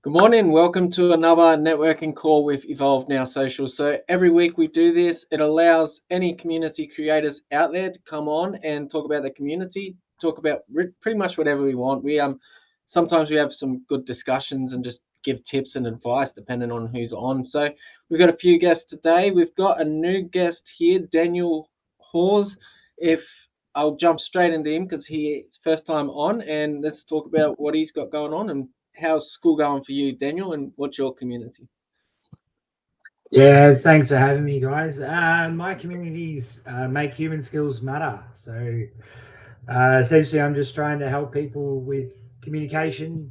Good morning. Welcome to another networking call with Evolve Now Social. So every week we do this. It allows any community creators out there to come on and talk about the community, talk about pretty much whatever we want. We sometimes we have some good discussions and just give tips and advice depending on who's on. So we've got a few guests today. We've got a new guest here, Daniel Hawes. If I'll jump straight into him because he's first time on, and let's talk about what he's got going on and how's school going for you, Daniel, and what's your community? Yeah, thanks for having me, guys. My communities make human skills matter. So essentially, I'm just trying to help people with communication,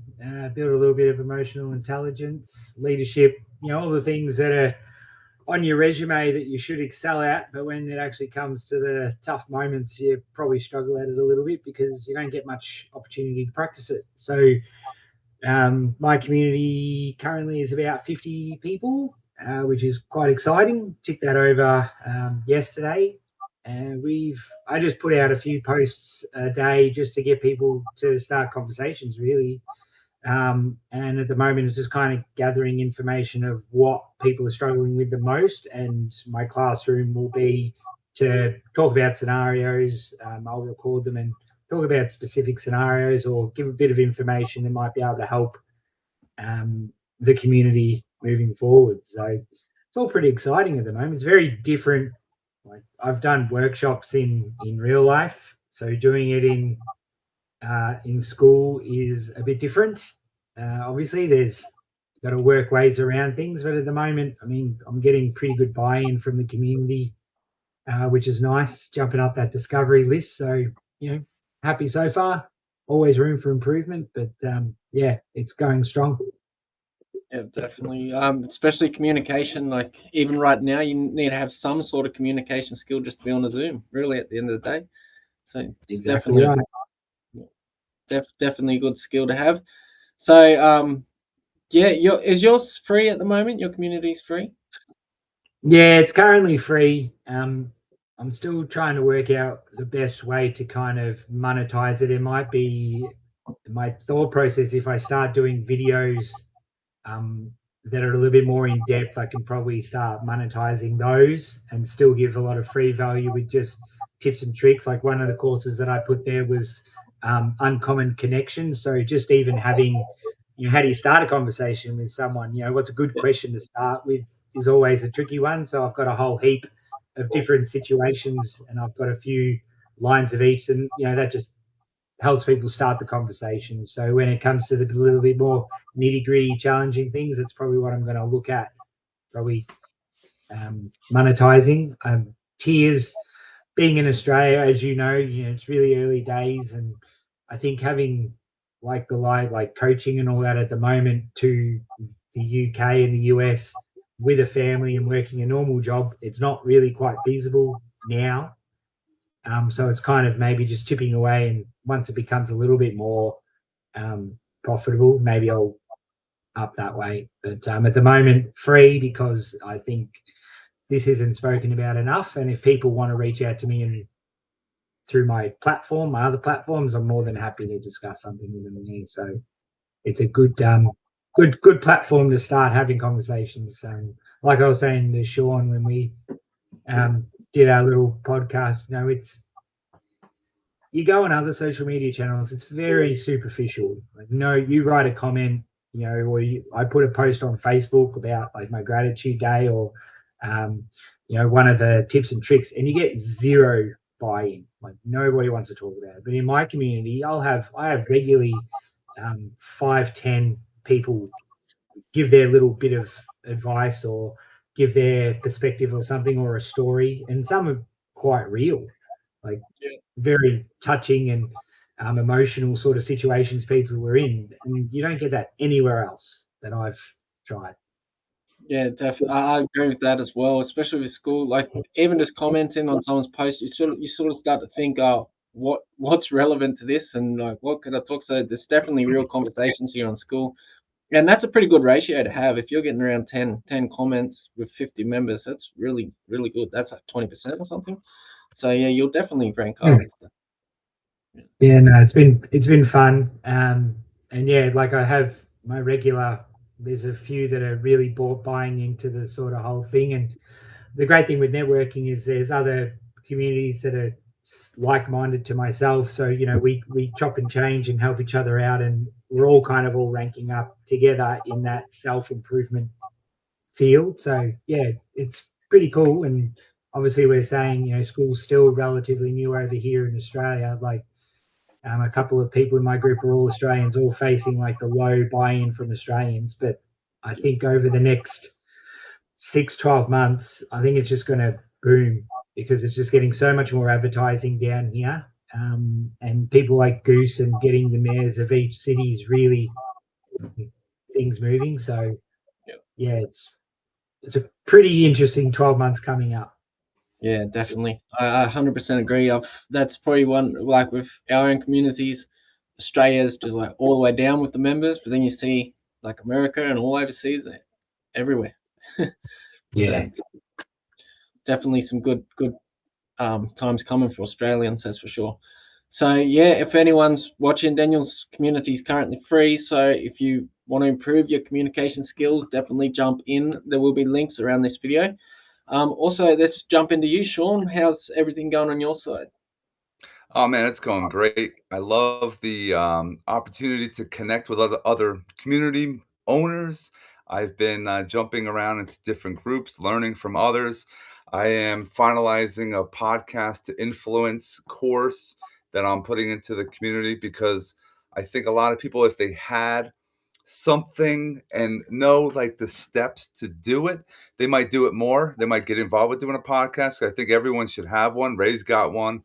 build a little bit of emotional intelligence, leadership, all the things that are on your resume that you should excel at. But when it actually comes to the tough moments, you probably struggle at it a little bit because you don't get much opportunity to practice it. So my community currently is about 50 people, which is quite exciting. Ticked that over yesterday, and I just put out a few posts a day just to get people to start conversations, really. And at the moment, it's just kind of gathering information of what people are struggling with the most. And my classroom will be to talk about scenarios. I'll record them and talk about specific scenarios or give a bit of information that might be able to help the community moving forward. So it's all pretty exciting at the moment. It's very different. Like I've done workshops in real life, so doing it in school is a bit different. Obviously, there's got to work ways around things, but at the moment, I mean, I'm getting pretty good buy-in from the community, which is nice. Jumping up that discovery list, so happy so far. Always room for improvement, but yeah, it's going strong. Yeah, definitely. Especially communication. Like even right now, you need to have some sort of communication skill just to be on a Zoom. Really, at the end of the day, so it's Exactly definitely right. definitely a good skill to have. So yeah, is yours free at the moment? Your community's free. Yeah, it's currently free. I'm still trying to work out the best way to kind of monetize it. It might be my thought process if I start doing videos that are a little bit more in depth, I can probably start monetizing those and still give a lot of free value with just tips and tricks. Like one of the courses that I put there was uncommon connections. So just even having, how do you start a conversation with someone? What's a good question to start with is always a tricky one. So I've got a whole heap of different situations and I've got a few lines of each, and that just helps people start the conversation. So when it comes to the little bit more nitty gritty, challenging things, that's probably what I'm going to look at. Probably monetizing. Tiers, being in Australia, as it's really early days, and I think having like the like coaching and all that at the moment to the UK and the US with a family and working a normal job, it's not really quite feasible now. So it's kind of maybe just chipping away, and once it becomes a little bit more profitable, maybe I'll up that way. But at the moment, free because I think this isn't spoken about enough. And if people want to reach out to me and through my platform, my other platforms, I'm more than happy to discuss something with them there. So it's a good platform to start having conversations. Like I was saying to Sean when we did our little podcast, it's you go on other social media channels, it's very superficial. Like, no, you write a comment, or I put a post on Facebook about like my gratitude day or, um, one of the tips and tricks, and you get zero buy-in. Like nobody wants to talk about it. But in my community, I have regularly 5, 10 people give their little bit of advice or give their perspective or something or a story, and some are quite real, like very touching and emotional sort of situations people were in, and you don't get that anywhere else that I've tried. Yeah, definitely. I agree with that as well, especially with school. Like even just commenting on someone's post, you sort of start to think, oh, what's relevant to this, and like what could I talk? So there's definitely real conversations here on school, and that's a pretty good ratio to have. If you're getting around 10 comments with 50 members, that's really really good. That's like 20% or something. So yeah, you'll definitely rank Yeah, up. yeah, no, it's been fun, and yeah, like I have my regular there's a few that are really buying into the sort of whole thing. And the great thing with networking is there's other communities that are like-minded to myself. So, we chop and change and help each other out, and we're all kind of all ranking up together in that self-improvement field. So yeah, it's pretty cool. And obviously we're saying, Skool's still relatively new over here in Australia. Like a couple of people in my group are all Australians, all facing like the low buy-in from Australians. But I think over the next 6-12 months, I think it's just going to boom because it's just getting so much more advertising down here. And people like Goose and getting the mayors of each city is really things moving. So yeah, it's a pretty interesting 12 months coming up. Yeah, definitely. I 100% agree. That's probably one, like with our own communities, Australia's just like all the way down with the members, but then you see like America and all overseas, they're everywhere. So Yeah. it's definitely some good times coming for Australians, that's for sure. So yeah, if anyone's watching, Daniel's community is currently free. So if you want to improve your communication skills, definitely jump in. There will be links around this video. Also, let's jump into you, Sean. How's everything going on your side? Oh man, it's going great. I love the opportunity to connect with other community owners. I've been jumping around into different groups, learning from others. I am finalizing a podcast to influence course that I'm putting into the community because I think a lot of people, if they had something and know like the steps to do it, they might do it more. They might get involved with doing a podcast. I think everyone should have one. Ray's got one.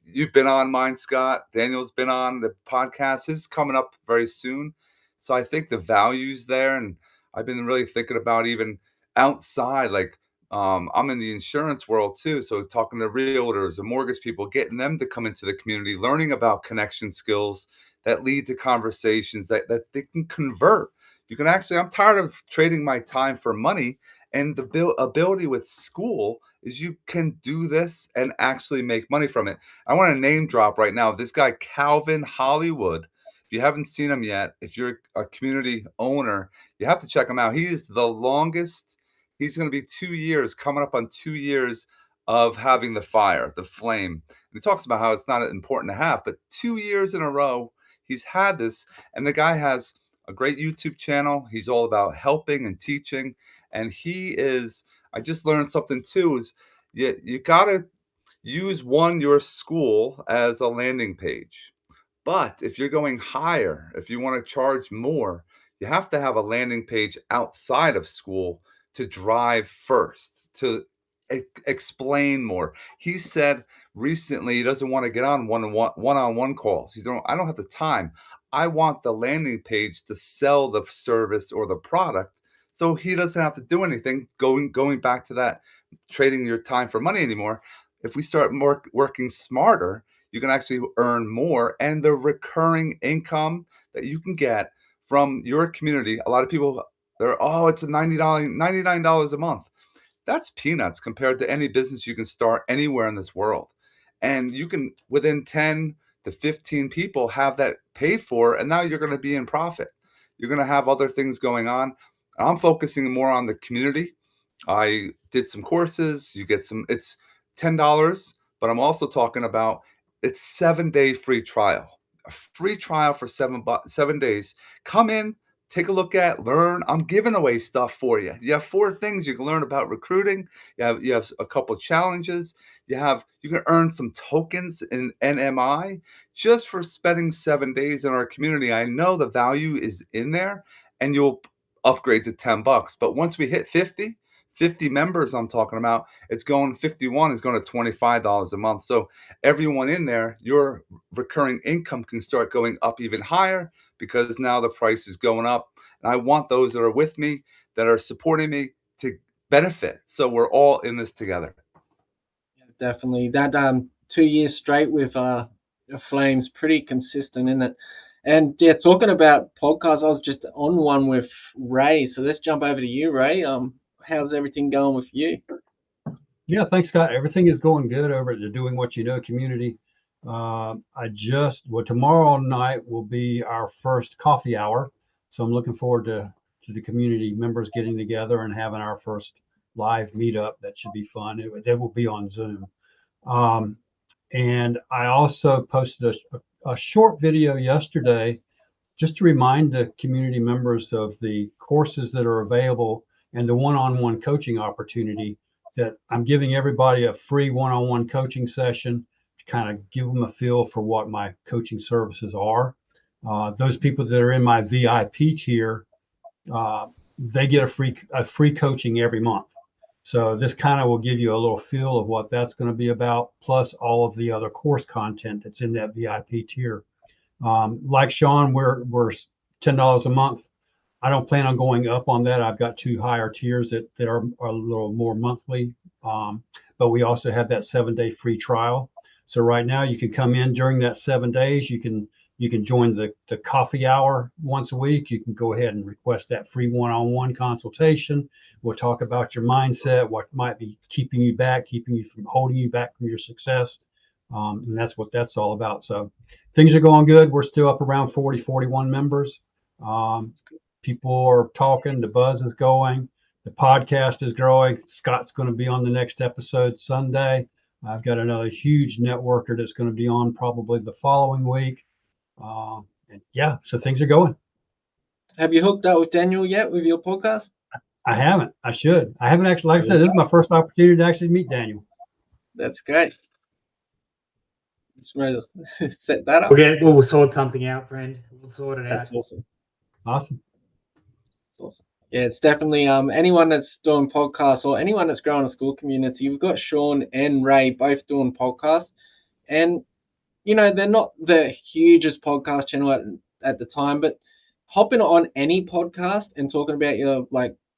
You've been on mine, Scott. Daniel's been on the podcast. His is coming up very soon. So I think the value's there. And I've been really thinking about even outside, like I'm in the insurance world too. So talking to realtors and mortgage people, getting them to come into the community, learning about connection skills that lead to conversations that they can convert. You can actually, I'm tired of trading my time for money. And the ability with Skool is you can do this and actually make money from it. I want to name drop right now this guy, Calvin Hollywood. If you haven't seen him yet, if you're a community owner, you have to check him out. He is the longest. He's going to be 2 years, coming up on 2 years of having the fire, the flame. And he talks about how it's not important to have, but 2 years in a row, he's had this. And the guy has a great YouTube channel. He's all about helping and teaching. And he is, I just learned something too, is you got to use your Skool as a landing page. But if you're going higher, if you want to charge more, you have to have a landing page outside of Skool to drive first, to explain more. He said recently he doesn't want to get on one-on-one calls. I don't have the time. I want the landing page to sell the service or the product, so he doesn't have to do anything. Going back to that, trading your time for money anymore. If we start working smarter, you can actually earn more, and the recurring income that you can get from your community. A lot of people, it's a $99 a month. That's peanuts compared to any business you can start anywhere in this world. And you can, within 10 to 15 people, have that paid for, and now you're going to be in profit. You're going to have other things going on. I'm focusing more on the community. I did some courses. It's $10, but I'm also talking about it's 7-day free trial. A free trial for 7 days. Come in, take a look at, learn. I'm giving away stuff for you. You have 4 things you can learn about recruiting. You have a couple challenges. You can earn some tokens in NMI just for spending 7 days in our community. I know the value is in there, and you'll upgrade to $10. But once we hit 50 members, I'm talking about, 51 is going to $25 a month. So everyone in there, your recurring income can start going up even higher because now the price is going up. And I want those that are with me, that are supporting me, to benefit. So we're all in this together. Definitely. That 2 years straight with Flames, pretty consistent, isn't it? And yeah, talking about podcasts, I was just on one with Ray. So let's jump over to you, Ray. How's everything going with you? Yeah, thanks, Scott. Everything is going good over at the Doing What You Know community. Tomorrow night will be our first coffee hour. So I'm looking forward to to the community members getting together and having our first live meetup. That should be fun. It will be on Zoom. And I also posted a short video yesterday just to remind the community members of the courses that are available and the one-on-one coaching opportunity that I'm giving everybody a free one-on-one coaching session to kind of give them a feel for what my coaching services are. Those people that are in my VIP tier, they get a free coaching every month. So this kind of will give you a little feel of what that's going to be about, plus all of the other course content that's in that VIP tier. Like Sean, we're $10 a month. I don't plan on going up on that. I've got two higher tiers that are a little more monthly, but we also have that 7-day free trial. So right now you can come in during that 7 days. You can join the coffee hour once a week. You can go ahead and request that free one-on-one consultation. We'll talk about your mindset, what might be keeping you back, holding you back from your success. And that's what that's all about. So things are going good. We're still up around 40, 41 members. People are talking, the buzz is going, the podcast is growing. Scott's going to be on the next episode Sunday. I've got another huge networker that's going to be on probably the following week. And yeah, so things are going. Have you hooked up with Daniel yet with your podcast? I haven't. I should. I haven't actually, like I said, this is my first opportunity to actually meet Daniel. That's great. Let's set that up. We'll sort something out, friend. We'll sort it out. That's awesome. Awesome. That's awesome. Yeah, it's definitely anyone that's doing podcasts or anyone that's growing a Skool community. We've got Sean and Ray both doing podcasts, and they're not the hugest podcast channel at the time, but hopping on any podcast and talking about your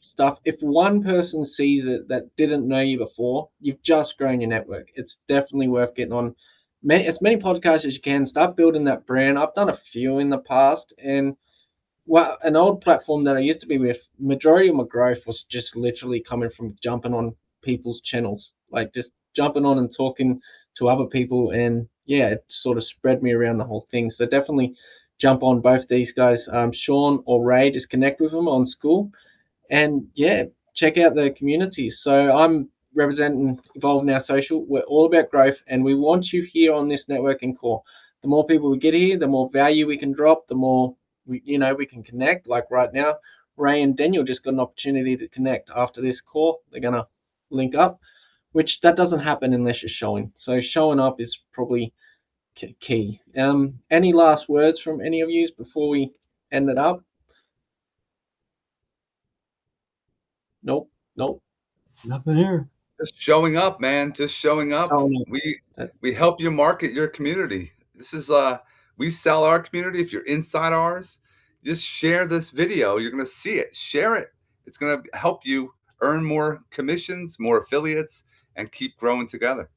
stuff. If one person sees it that didn't know you before, you've just grown your network. It's definitely worth getting on as many podcasts as you can. Start building that brand. I've done a few in the past, and an old platform that I used to be with, majority of my growth was just literally coming from jumping on people's channels, like just jumping on and talking to other people, and yeah, it sort of spread me around the whole thing. So definitely jump on both these guys, Sean or Ray. Just connect with them on Skool, and yeah, check out the community. So I'm representing Evolve Now Social. We're all about growth, and we want you here on this networking call. The more people we get here, the more value we can drop, the more we can connect. Like right now, Ray and Daniel just got an opportunity to connect after this call. They're gonna link up, which that doesn't happen unless you're showing. So showing up is probably key. Any last words from any of you before we end it up? Nope. Nothing here. Just showing up, man. Just showing up. We help you market your community. This is we sell our community. If you're inside ours, just share this video. You're going to see it. Share it. It's going to help you earn more commissions, more affiliates, and keep growing together.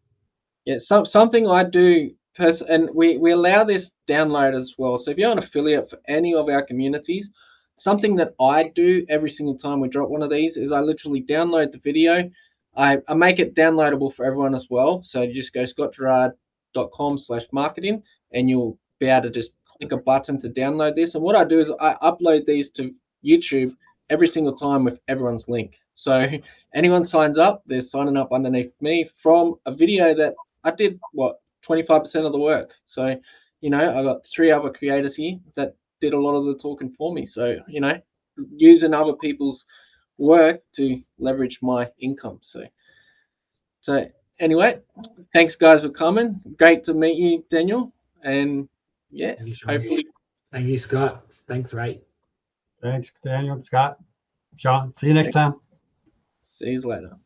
Yeah, something I do, and we allow this download as well. So if you're an affiliate for any of our communities, something that I do every single time we drop one of these is I literally download the video. I make it downloadable for everyone as well. So you just go scottgerard.com/marketing, and you'll be able to just click a button to download this. And what I do is I upload these to YouTube every single time with everyone's link. So anyone signs up, they're signing up underneath me from a video that I did 25% of the work. So I got 3 other creators here that did a lot of the talking for me. So using other people's work to leverage my income. So anyway, thanks guys for coming. Great to meet you, Daniel. And yeah, hopefully. Thank you, Scott. Thanks, Ray. Thanks, Daniel, Scott, Sean. See you next time. See you later.